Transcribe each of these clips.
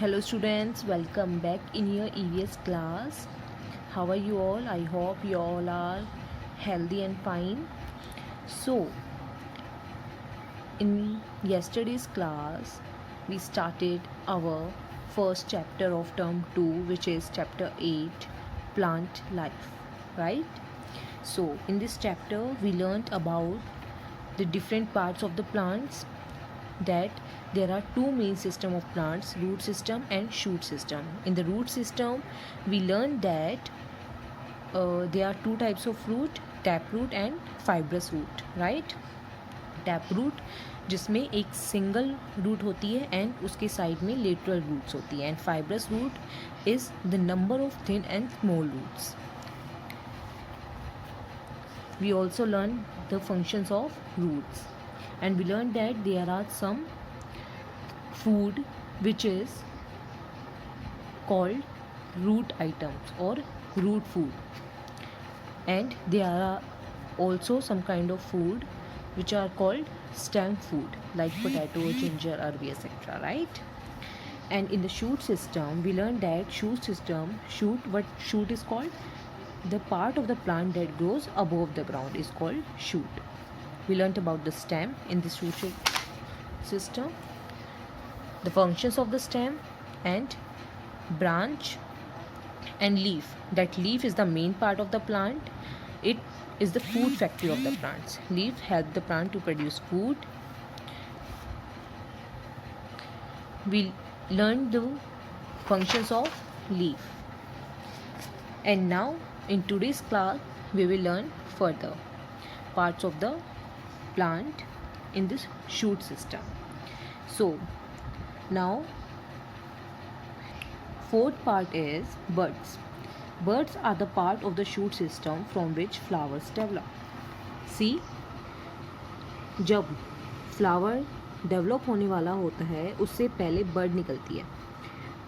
Hello students, welcome back in your EVS class. How are you all? I hope you all are healthy and fine. So, in yesterday's class, we started our first chapter of term 2, which is chapter 8, plant life, right? So, in this chapter, we learned about the different parts of the plants, that there are two main system of plants, root system and shoot system. In the root system we learned that there are two types of root, tap root and fibrous root, right? Tap root जिसमें एक single root होती है and उसके side में lateral roots होती है, and fibrous root is the number of thin and small roots. We also learned the functions of roots, and we learned that there are some food which is called root items or root food, and there are also some kind of food which are called stem food like potato, ginger, arbi, etc., right? And in the shoot system we learned that what shoot is called, the part of the plant that grows above the ground is called shoot. We learnt about the stem in the shoot system, the functions of the stem and branch and leaf. That leaf is the main part of the plant. It is the food factory of the plants. Leaf help the plant to produce food. We learned the functions of leaf, and now in today's class we will learn further parts of the plant in this shoot system. So now fourth part is buds. Buds are the part of the shoot system from which flowers develop. See, जब flower develop होने वाला होता है उससे पहले bird निकलती है.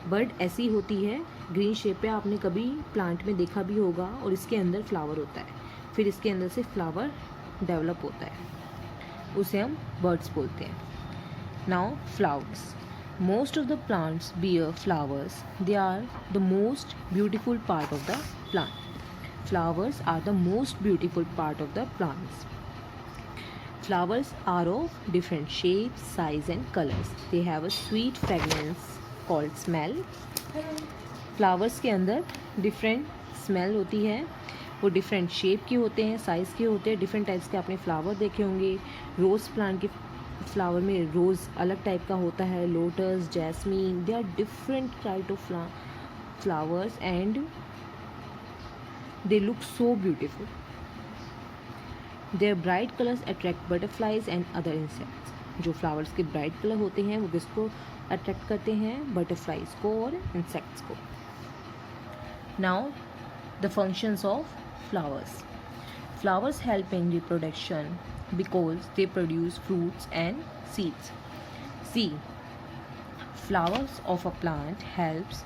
Bird ऐसी होती है, ग्रीन शेप पे आपने कभी प्लांट में देखा भी होगा, और इसके अंदर फ्लावर होता है, फिर इसके अंदर से फ्लावर डेवलप होता है, उसे हम बर्ड्स बोलते हैं. Now flowers. Most of the plants bear flowers. They are the most beautiful part of the plant. Flowers are the most beautiful part of the plants. Flowers are of different shapes, size and colors. They have a sweet fragrance called smell. Flowers के अंदर different smell होती है, वो different shape के होते हैं, size के होते हैं, डिफरेंट टाइप्स के आपने फ्लावर देखे होंगे. रोज़ प्लांट के फ्लावर में रोज़ अलग टाइप का होता है, lotus, jasmine, they are different type of flowers and they look so beautiful. Their bright colors attract butterflies and other insects. जो फ्लावर्स के ब्राइट कलर होते हैं वो किसको अट्रैक्ट करते हैं? बटरफ्लाइज को और इंसेक्ट्स को. Now the functions of flowers. Flowers help in reproduction because they produce fruits and seeds. See, flowers of a plant helps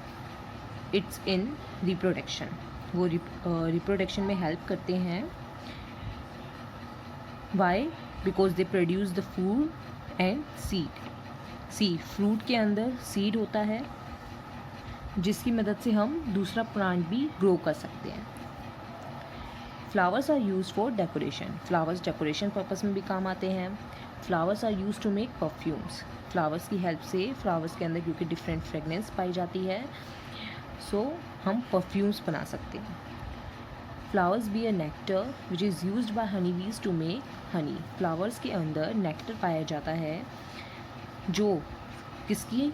its in reproduction. वो रिप्रोडक्शन में हेल्प करते हैं. Why? Because they produce the food and seed. See, fruit के अंदर seed होता है जिसकी मदद से हम दूसरा प्लांट भी ग्रो कर सकते हैं. Flowers are use for decoration. Flowers decoration purpose में भी काम आते हैं. Flowers are use to make perfumes. Flowers की हेल्प से फ्लावर्स के अंदर क्योंकि डिफरेंट फ्रेगनेंस पाई जाती है, सो हम परफ्यूम्स बना सकते हैं. Flowers be a nectar which is used by Honey बीज टू मेक हनी. फ्लावर्स के अंदर नेक्टर पाया जाता है जो किसकी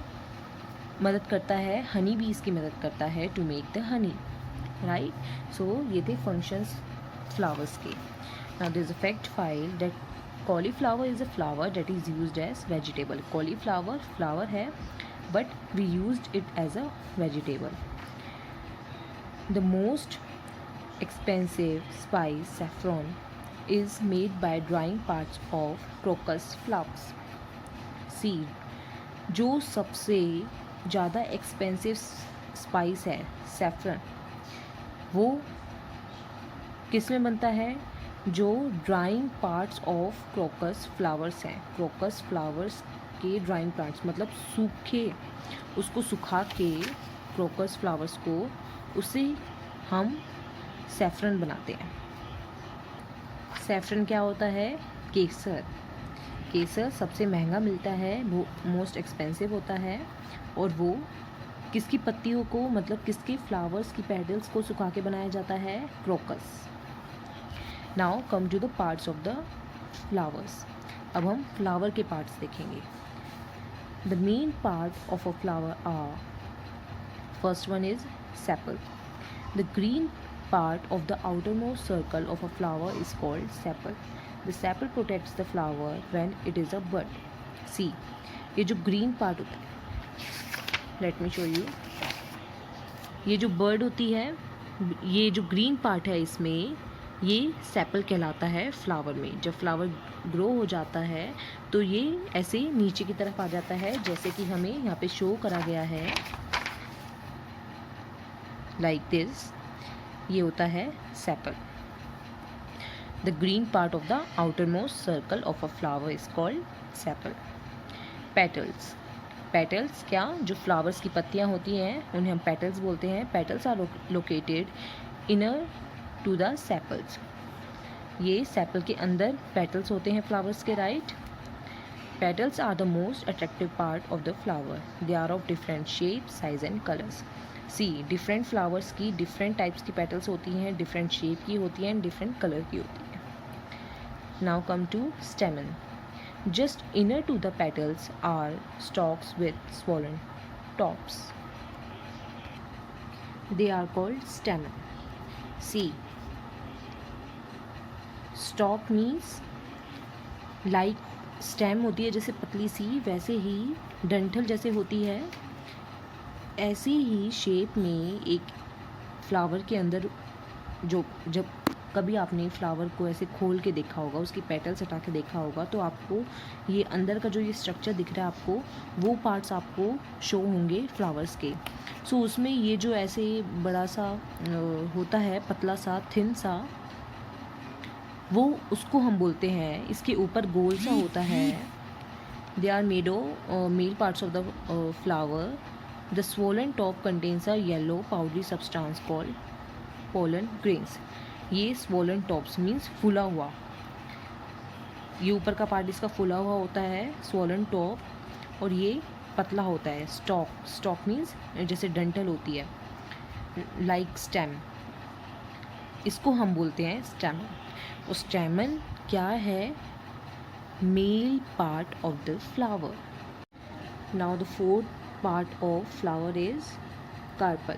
मदद करता है? हनी बीज की मदद करता है to make the honey, right? So ये थे फंक्शंस फ्लावर्स के. Now there is a fact file that cauliflower is a flower that is used as vegetable. Cauliflower flower है but we used it as a vegetable. The most expensive spice, saffron, is made by drying parts of crocus flowers. See, जो सबसे ज़्यादा expensive spice है saffron, वो किस में बनता है? जो drawing parts of crocus flowers हैं. क्रोकस फ्लावर्स के ड्राइंग प्लांट्स, मतलब सूखे, उसको सुखा के क्रोकस फ्लावर्स को, उससे हम सैफरन बनाते हैं। सैफरन क्या होता है? केसर। केसर सबसे महंगा मिलता है, वो मोस्ट एक्सपेंसिव होता है, और वो किसकी पत्तियों को, मतलब किसके फ्लावर्स की पेटल्स को सुखा के बनाया जाता है? Crocus. Now come to the parts of the flowers. अब हम फ्लावर के पार्ट्स देखेंगे। The main part of a flower are, first one is sepal. The green part of the outermost circle of a flower is called sepal. The sepal protects the flower when it is a bud. See, ये जो green part होता है, let me show you, ये जो bird होती है, ये जो ग्रीन पार्ट है इसमें, ये सेपल कहलाता है फ्लावर में। जब फ्लावर ग्रो हो जाता है तो ये ऐसे नीचे की तरफ आ जाता है, जैसे कि हमें यहाँ पे शो करा गया है, लाइक दिस। ये होता है sepal. The green part of the outer most circle of a flower is called sepal. Petals. Petals क्या, जो फ्लावर्स की पत्तियाँ होती हैं उन्हें हम पेटल्स बोलते हैं। Petals are located inner to the sepals. ये सेपल के अंदर पेटल्स होते हैं फ्लावर्स के, right. Petals are the most attractive part of the flower. They are of different shape, size and colours. See, different flowers की different types की petals होती हैं, डिफरेंट शेप की होती हैं, डिफरेंट कलर की होती हैं। Now come to stamen. Just inner to the petals are stalks with swollen tops. They are called stamen. See, stalk means like stem होती है जैसे पतली सी, वैसे ही डंठल जैसे होती है, ऐसी ही शेप में एक फ्लावर के अंदर, जो जब कभी आपने फ्लावर को ऐसे खोल के देखा होगा, उसकी पेटल्स हटा के देखा होगा, तो आपको ये अंदर का जो ये स्ट्रक्चर दिख रहा है आपको, वो पार्ट्स आपको शो होंगे फ्लावर्स के। सो उसमें ये जो ऐसे बड़ा सा होता है, पतला सा, थिन सा, वो उसको हम बोलते हैं। इसके ऊपर गोल सा होता है। They are made of male parts of the flower. The swollen top contains a yellow powdery substance called pollen grains. ये swollen tops means फूला हुआ, ये ऊपर का पार्ट इसका फूला हुआ होता है, swollen top, और ये पतला होता है, stalk. stalk means जैसे डंठल होती है, like stem, इसको हम बोलते हैं stamen. और stamen क्या है? Male part of the flower. Now the fourth part of flower is carpel.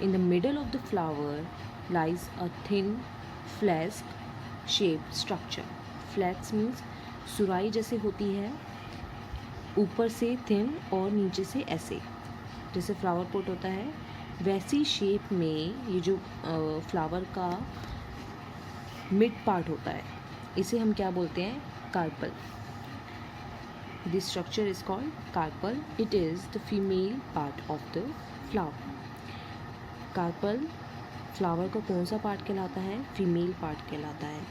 In the middle of the flower lies a thin flask shaped structure. Flask means सुराई जैसे होती है, ऊपर से thin और नीचे से ऐसे, जैसे फ्लावर पोट होता है वैसी शेप में ये जो फ्लावर का मिड पार्ट होता है, इसे हम क्या बोलते हैं? Carpel. This structure is called carpel. It is the female part of the flower. Carpel flower का कौन सा पार्ट कहलाता है? फीमेल पार्ट कहलाता है.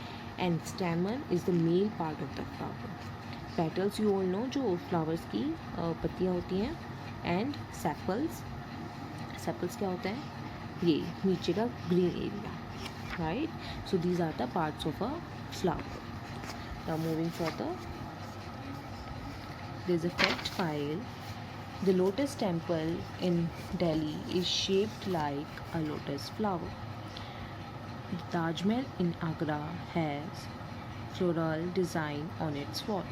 And stamen is the male part of the flower. Petals you all know, जो flowers की पत्तियाँ होती हैं. And sepals. Sepals क्या होता है? ये नीचे का green area, right? So these are the parts of a flower. Now moving further. There is a fact file. The Lotus Temple in Delhi is shaped like a lotus flower. The Taj Mahal in Agra has floral design on its wall.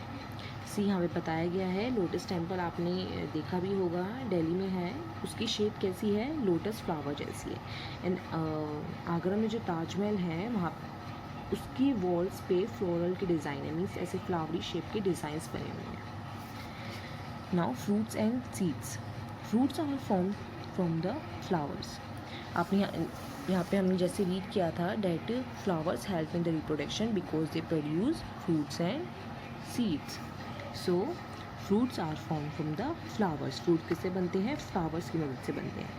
सी, यहाँ पे बताया गया है lotus temple आपने देखा भी होगा, दिल्ली में है, उसकी शेप कैसी है? लोटस फ्लावर जैसी है. एंड आगरा में जो ताजमहल है वहाँ उसकी वॉल्स पे फ्लोरल के डिज़ाइन है, मीन्स ऐसे फ्लावरी शेप के डिज़ाइंस बने हुए हैं. Now fruits and seeds. Fruits are form from the flowers. आपने यहाँ पे हमने जैसे रीड किया था that flowers help in the reproduction because they produce fruits and seeds. So fruits are form from the flowers. Fruit किससे बनते हैं? फ्लावर्स की मदद से बनते हैं.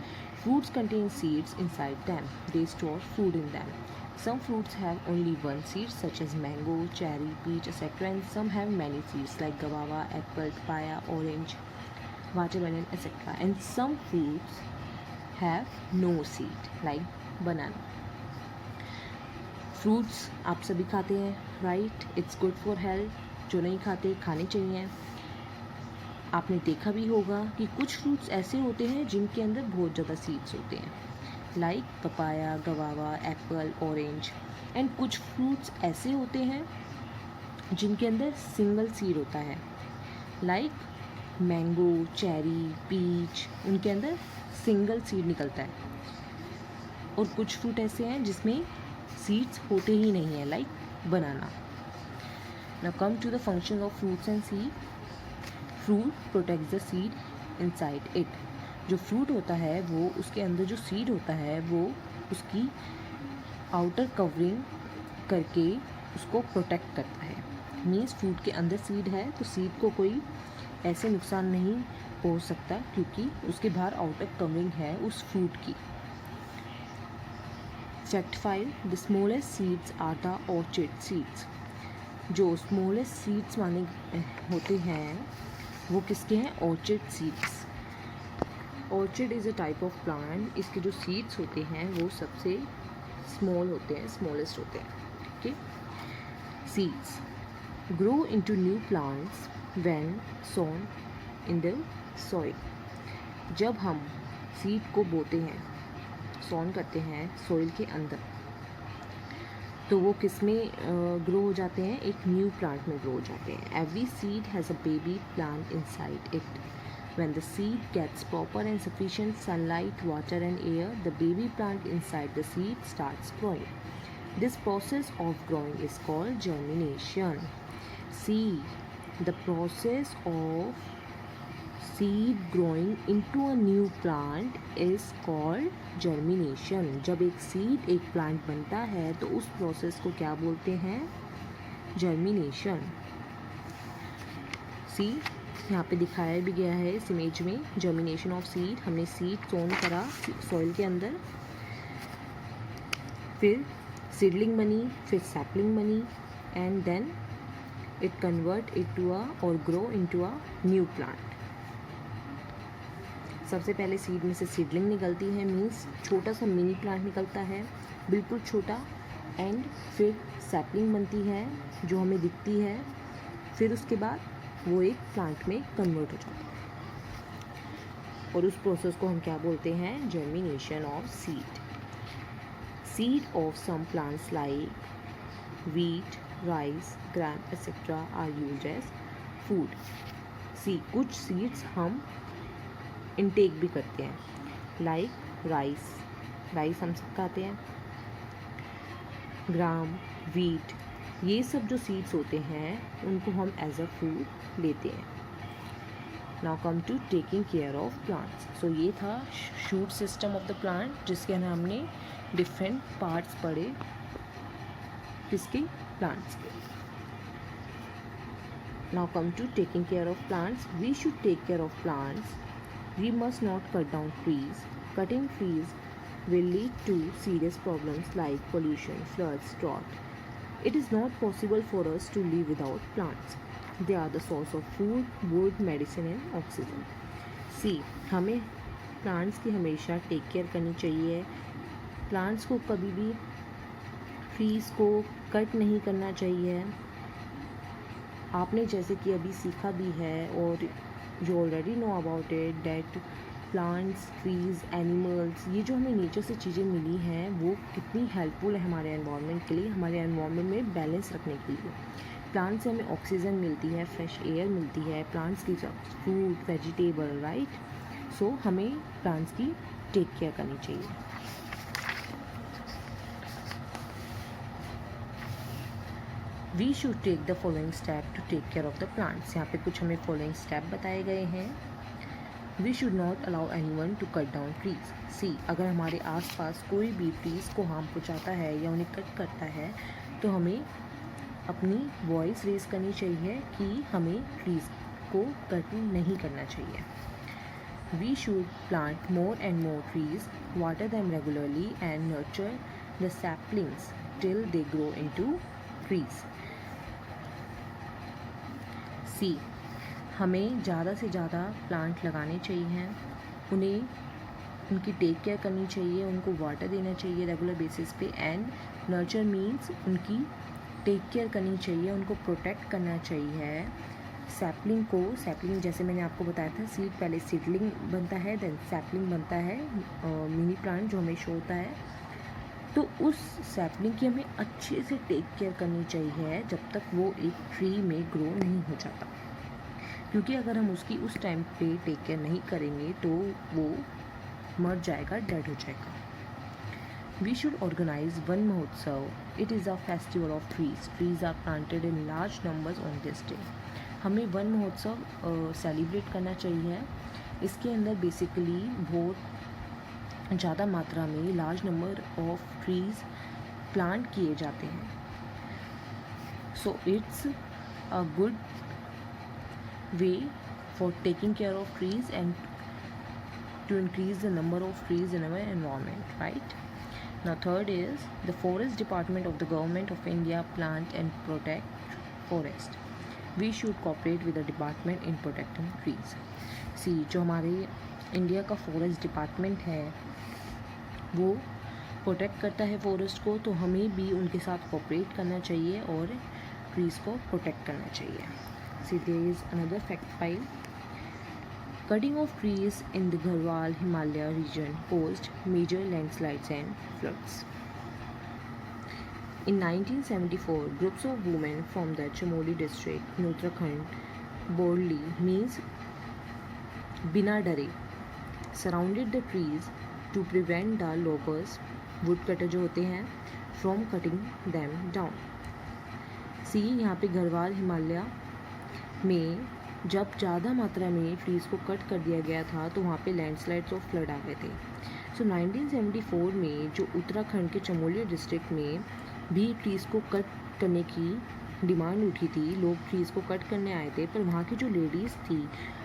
Fruits contain seeds inside them. They store food in them. Some fruits have only one seed, such as mango, cherry, peach, etc. And some have many seeds, like guava, apple, papaya, orange, watermelon, etc. And some fruits have no seed, like banana. Fruits आप सभी खाते हैं, right? It's good for health. जो नहीं खाते, खाने चाहिए. आपने देखा भी होगा कि कुछ फ्रूट्स ऐसे होते हैं जिनके अंदर बहुत ज़्यादा सीड्स होते हैं, like papaya, गवावा, Apple, orange. And कुछ फ्रूट्स ऐसे होते हैं जिनके अंदर सिंगल सीड होता है, लाइक मैंगो, चेरी, पीच. उनके अंदर सिंगल सीड निकलता है. और कुछ फ्रूट ऐसे हैं जिसमें सीड्स होते ही नहीं हैं, like banana. Now come to the function of fruits and seed. Fruit protects the seed inside it. जो फ्रूट होता है वो उसके अंदर जो सीड होता है वो उसकी आउटर कवरिंग करके उसको प्रोटेक्ट करता है. मीन्स फ्रूट के अंदर सीड है तो सीड को कोई ऐसे नुकसान नहीं हो सकता क्योंकि उसके बाहर आउटर कवरिंग है उस फ्रूट की. Fact 5. The smallest seeds are the orchid seeds. जो स्मॉलेस्ट सीड्स माने होते हैं वो किसके हैं? Orchid seeds. Orchid is a type of plant. इसके जो सीड्स होते हैं वो सबसे स्मॉल होते हैं, स्मॉलेस्ट होते हैं. Okay. Seeds grow into new plants when sown in the soil. जब हम सीड को बोते हैं, सोन करते हैं सॉइल के अंदर, तो वो किस में ग्रो हो जाते हैं? एक न्यू प्लांट में ग्रो हो जाते हैं. Every seed has a baby plant inside it. When the seed gets proper and sufficient sunlight, water and air, the baby plant inside the seed starts growing. This process of growing is called germination. See, the process of seed growing into a new plant is called germination. जब एक seed एक plant बनता है तो उस process को क्या बोलते हैं? Germination. See, यहाँ पे दिखाया भी गया है इस इमेज में जर्मिनेशन ऑफ सीड. हमने सीड सोन करा सॉइल के अंदर, फिर सीडलिंग बनी, फिर सैपलिंग बनी, and then it convert into a or grow into a new plant. सबसे पहले सीड में से सीडलिंग निकलती है, मीन्स छोटा सा मिनी प्लांट निकलता है, बिल्कुल छोटा. एंड फिर सैपलिंग बनती है जो हमें दिखती है, फिर उसके बाद वो एक प्लांट में कन्वर्ट हो जाता है. और उस प्रोसेस को हम क्या बोलते हैं? Germination of seed. Seed of some plants like wheat, rice, gram etcetera are used as food. कुछ सीड्स हम इनटेक भी करते हैं, लाइक राइस हम सब खाते हैं, ग्राम, वीट, ये सब जो सीड्स होते हैं उनको हम एज अ फूड लेते हैं. Now come to taking care of plants. So ये था shoot system of the plant जिसके अंदर हमने डिफरेंट पार्ट्स पढ़े किसके? प्लांट्स के. Now come to taking care of plants. We should take care of plants. We must not cut down trees. Cutting trees will lead to serious problems like pollution, floods, drought. It is not possible for us to live without plants. They are the source of food, wood, medicine and oxygen. See, हमें plants की हमेशा take care करनी चाहिए. Plants को कभी भी trees को cut नहीं करना चाहिए. आपने जैसे कि अभी सीखा भी है और you already know about it that plants, trees, animals, ये जो हमें नेचर से चीज़ें मिली हैं वो कितनी हेल्पफुल है हमारे एनवायरनमेंट के लिए, हमारे एनवायरनमेंट में बैलेंस रखने के लिए. प्लांट से हमें ऑक्सीजन मिलती है, फ्रेश एयर मिलती है, प्लांट्स की फ्रूट, वेजिटेबल, राइट. सो हमें प्लांट्स की टेक केयर करनी चाहिए. We should take the following step to take care of the plants. यहाँ पे कुछ हमें फॉलोइंग स्टेप बताए गए हैं. We should not allow anyone to cut down trees. अगर हमारे आसपास कोई भी ट्रीज़ को हार्म पहुँचाता है या उन्हें कट करता है तो हमें अपनी वॉइस रेज करनी चाहिए कि हमें ट्रीज़ को कट नहीं करना चाहिए. We should plant more and more trees, water them regularly and nurture the saplings till they grow into trees. C. हमें ज़्यादा से ज़्यादा प्लांट लगाने चाहिए, उन्हें उनकी टेक केयर करनी चाहिए, उनको वाटर देना चाहिए रेगुलर बेसिस पे. एंड नर्चर मीन्स उनकी टेक केयर करनी चाहिए, उनको प्रोटेक्ट करना चाहिए. सैपलिंग जैसे मैंने आपको बताया था, सीड पहले सीडलिंग बनता है, देन सैपलिंग बनता है, मिनी प्लांट जो हमें शो होता है. तो उस सैपलिंग की हमें अच्छे से टेक केयर करनी चाहिए जब तक वो एक ट्री में ग्रो नहीं हो जाता, क्योंकि अगर हम उसकी उस टाइम पे टेक केयर नहीं करेंगे तो वो मर जाएगा, डेड हो जाएगा. We should organize Van Mahotsav. It is a festival of trees. Trees are planted in large numbers on this day. हमें वन महोत्सव सेलिब्रेट करना चाहिए. इसके अंदर बेसिकली बहुत ज़्यादा मात्रा में large number of trees plant किए जाते हैं. So it's a good way for taking care of trees and to increase the number of trees in our environment, right? Now third is the Forest Department of the Government of India plant and protect forest. We should cooperate with the department in protecting trees. See, जो हमारे India का forest department है वो protect करता है forest को, तो हमें भी उनके साथ कोऑपरेट करना चाहिए और ट्रीज़ को प्रोटेक्ट करना चाहिए. See, there is another fact file. Cutting of trees in the Garhwal Himalaya region caused major landslides and floods. In 1974, groups of women from the Chamoli district in Uttarakhand, boldly means bina dare, surrounded the trees to prevent the loggers, woodcutter जो होते हैं, from cutting them down. See, यहाँ पे गढ़वाल हिमालय में जब ज़्यादा मात्रा में ट्रीज़ को कट कर दिया गया था तो वहाँ पे लैंडस्लाइड्स और फ्लड आ गए थे. सो 1974 में जो उत्तराखंड के चमोली डिस्ट्रिक्ट में भी ट्रीज़ को कट करने की डिमांड उठी थी, लोग ट्रीज़ को कट करने आए थे, पर वहाँ की जो लेडीज़ थी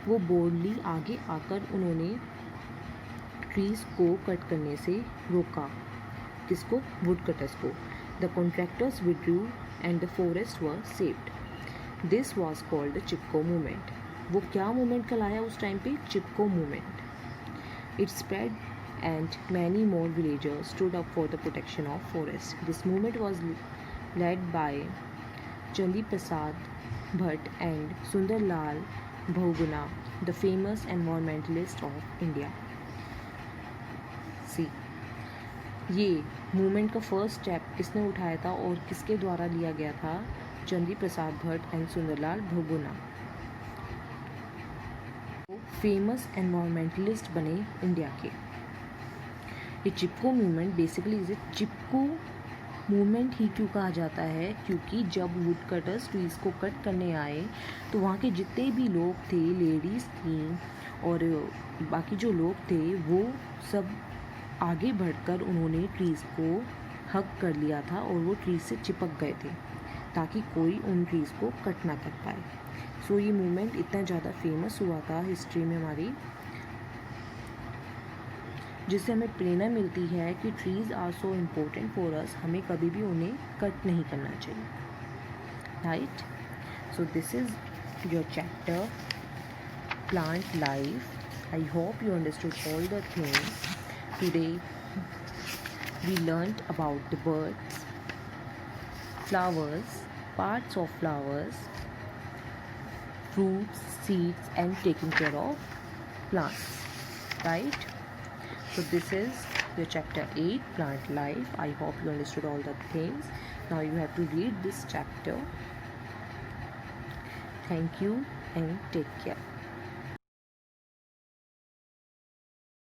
वो बोल्डली आगे आकर उन्होंने ट्रीज़ को कट करने से रोका. किसको? वुड कटर्स को. The contractors withdrew and the forest were saved. This was called the Chipko movement. वो क्या मूवमेंट कहलाया उस टाइम पे? Chipko movement. It spread and many more villagers stood up for the protection of forest. This movement was led by Chandi Prasad Bhatt and Sunderlal Bahuguna, the famous environmentalist of India. See, ये मूवमेंट का first step किसने उठाया था और किसके द्वारा लिया गया था? Chandi Prasad Bhatt and Sunderlal Bahuguna. Famous environmentalist बने इंडिया के. ये चिपको मूवमेंट बेसिकली इसे चिपको मूवमेंट ही क्यों कहा जाता है? क्योंकि जब वुड कटर्स ट्रीज़ को कट करने आए तो वहाँ के जितने भी लोग थे, लेडीज़ थी और बाकी जो लोग थे, वो सब आगे बढ़कर उन्होंने ट्रीज़ को हग कर लिया था और वो ट्रीज़ से चिपक गए थे ताकि कोई उन ट्रीज़ को कट ना कर पाए. सो ये मूवमेंट इतना ज़्यादा फेमस हुआ था हिस्ट्री में हमारी, जिससे हमें प्रेरणा मिलती है कि trees are so important for us, हमें कभी भी उन्हें कट नहीं करना चाहिए, right? So this is your chapter plant life. I hope you understood all the things. Today we learned about the birds, flowers, parts of flowers, fruits, seeds and taking care of plants, right? So this is your chapter 8, plant life. I hope you understood all the things. Now you have to read this chapter. Thank you and take care.